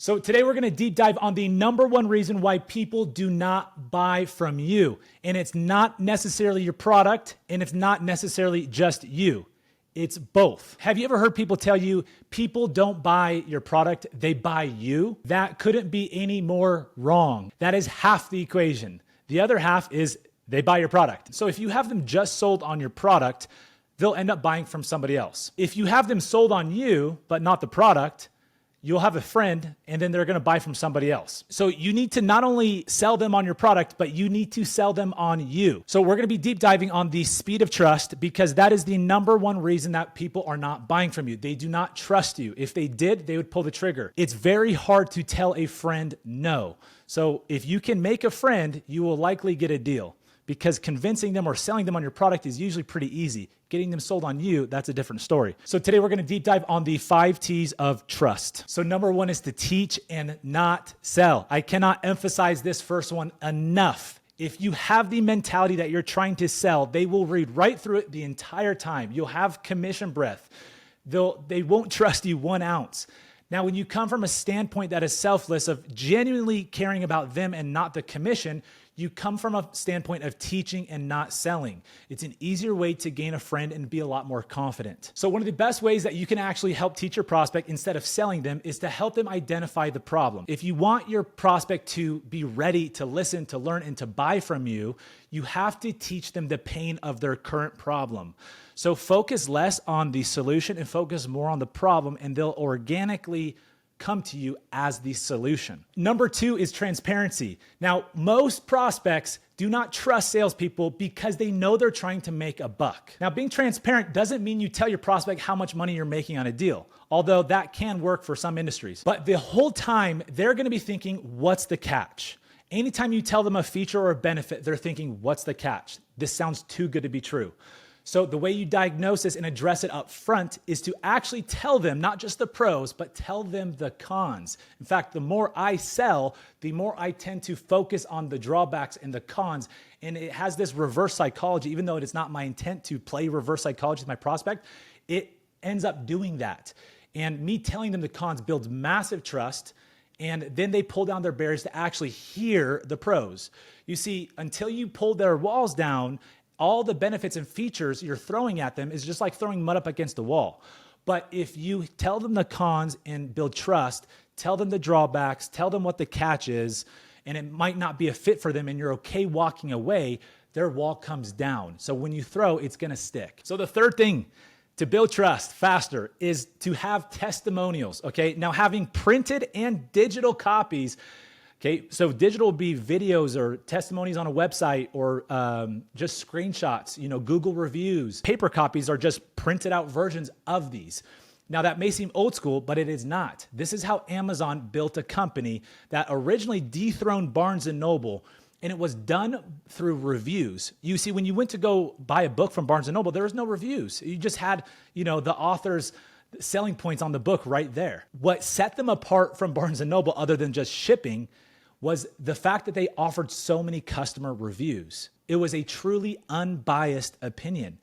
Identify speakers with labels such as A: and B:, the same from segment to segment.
A: So today we're going to deep dive on the number one reason why people do not buy from you. And it's not necessarily your product, and it's not necessarily just you. It's both. Have you ever heard people tell you people don't buy your product, they buy you? That couldn't be any more wrong. That is half the equation. The other half is they buy your product. So if you have them just sold on your product, they'll end up buying from somebody else. If you have them sold on you, but not the product, you'll have a friend and then they're going to buy from somebody else. So you need to not only sell them on your product, but you need to sell them on you. So we're going to be deep diving on the speed of trust because that is the number one reason that people are not buying from you. They do not trust you. If they did, they would pull the trigger. It's very hard to tell a friend no. So if you can make a friend, you will likely get a deal, because convincing them or selling them on your product is usually pretty easy. Getting them sold on you, that's a different story. So today we're going to deep dive on the 5 T's of trust. So number 1 is to teach and not sell. I cannot emphasize this first one enough. If you have the mentality that you're trying to sell, they will read right through it the entire time. You'll have commission breath. They won't trust you 1 ounce. Now, when you come from a standpoint that is selfless, of genuinely caring about them and not the commission, you come from a standpoint of teaching and not selling. It's an easier way to gain a friend and be a lot more confident. So one of the best ways that you can actually help teach your prospect instead of selling them is to help them identify the problem. If you want your prospect to be ready to listen, to learn, and to buy from you, you have to teach them the pain of their current problem. So focus less on the solution and focus more on the problem, and they'll organically come to you as the solution. Number 2 is transparency. Now, most prospects do not trust salespeople because they know they're trying to make a buck. Now, being transparent doesn't mean you tell your prospect how much money you're making on a deal, although that can work for some industries. But the whole time, they're going to be thinking, what's the catch? Anytime you tell them a feature or a benefit, they're thinking, what's the catch? This sounds too good to be true. So the way you diagnose this and address it up front is to actually tell them, not just the pros, but tell them the cons. In fact, the more I sell, the more I tend to focus on the drawbacks and the cons. And it has this reverse psychology. Even though it is not my intent to play reverse psychology with my prospect, it ends up doing that. And me telling them the cons builds massive trust. And then they pull down their barriers to actually hear the pros. You see, until you pull their walls down, all the benefits and features you're throwing at them is just like throwing mud up against a wall. But if you tell them the cons and build trust, tell them the drawbacks, tell them what the catch is, and it might not be a fit for them and you're okay walking away, their wall comes down. So when you throw, it's going to stick. So the third thing to build trust faster is to have testimonials. Okay. Now, having printed and digital copies. Okay, so digital would be videos or testimonies on a website or just screenshots, Google reviews. Paper copies are just printed out versions of these. Now that may seem old school, but it is not. This is how Amazon built a company that originally dethroned Barnes & Noble, and it was done through reviews. You see, when you went to go buy a book from Barnes & Noble, there was no reviews. You just had, the author's selling points on the book right there. What set them apart from Barnes & Noble, other than just shipping, was the fact that they offered so many customer reviews. It was a truly unbiased opinion,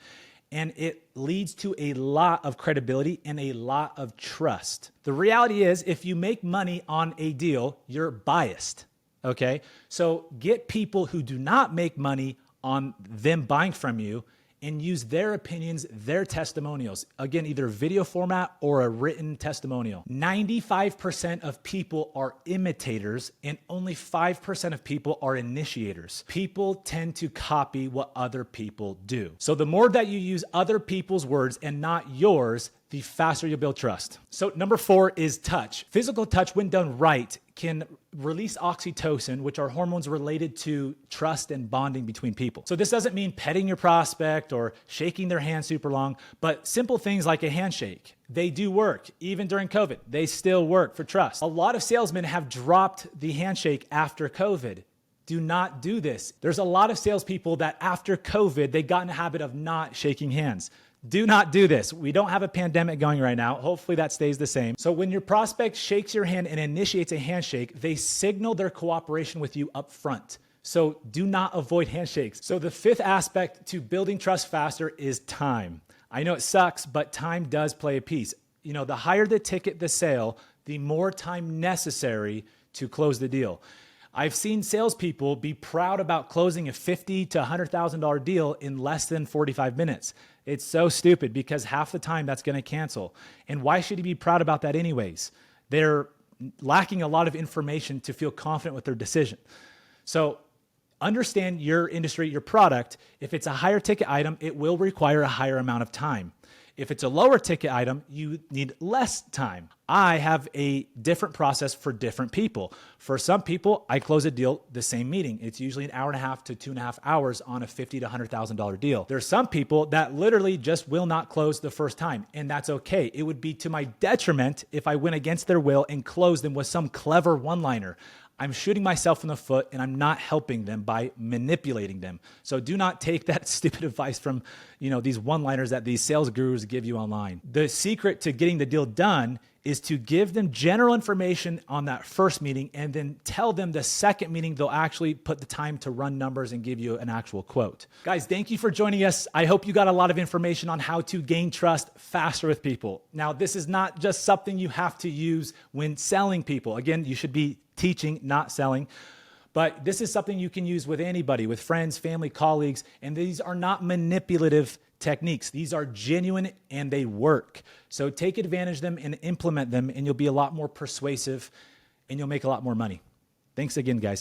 A: and it leads to a lot of credibility and a lot of trust. The reality is, if you make money on a deal, you're biased, okay? So get people who do not make money on them buying from you and use their opinions, their testimonials. Again, either video format or a written testimonial. 95% of people are imitators and only 5% of people are initiators. People tend to copy what other people do. So the more that you use other people's words and not yours, the faster you'll build trust. So number 4 is touch. Physical touch, when done right, can release oxytocin, which are hormones related to trust and bonding between people. So this doesn't mean petting your prospect or shaking their hand super long, but simple things like a handshake. They do work. Even during COVID, they still work for trust. A lot of salesmen have dropped the handshake after COVID. Do not do this. There's a lot of salespeople that after COVID, they got in the habit of not shaking hands. Do not do this. We don't have a pandemic going right now. Hopefully that stays the same. So when your prospect shakes your hand and initiates a handshake, they signal their cooperation with you up front. So do not avoid handshakes. So the 5th aspect to building trust faster is time. I know it sucks, but time does play a piece. The higher the ticket, the sale, the more time necessary to close the deal. I've seen salespeople be proud about closing a $50,000 to $100,000 deal in less than 45 minutes. It's so stupid because half the time that's going to cancel. And why should he be proud about that anyways? They're lacking a lot of information to feel confident with their decision. So understand your industry, your product. If it's a higher ticket item, it will require a higher amount of time. If it's a lower ticket item, you need less time. I have a different process for different people. For some people, I close a deal the same meeting. It's usually an hour and a half to 2.5 hours on a $50,000 to $100,000 deal. There's some people that literally just will not close the first time, and that's okay. It would be to my detriment if I went against their will and closed them with some clever one-liner. I'm shooting myself in the foot and I'm not helping them by manipulating them. So do not take that stupid advice from, these one-liners that these sales gurus give you online. The secret to getting the deal done is to give them general information on that first meeting and then tell them the second meeting they'll actually put the time to run numbers and give you an actual quote. Guys, thank you for joining us. I hope you got a lot of information on how to gain trust faster with people. Now, this is not just something you have to use when selling people. Again, you should be teaching, not selling. But this is something you can use with anybody, with friends, family, colleagues, and these are not manipulative techniques. These are genuine and they work. So take advantage of them and implement them, and you'll be a lot more persuasive and you'll make a lot more money. Thanks again, guys.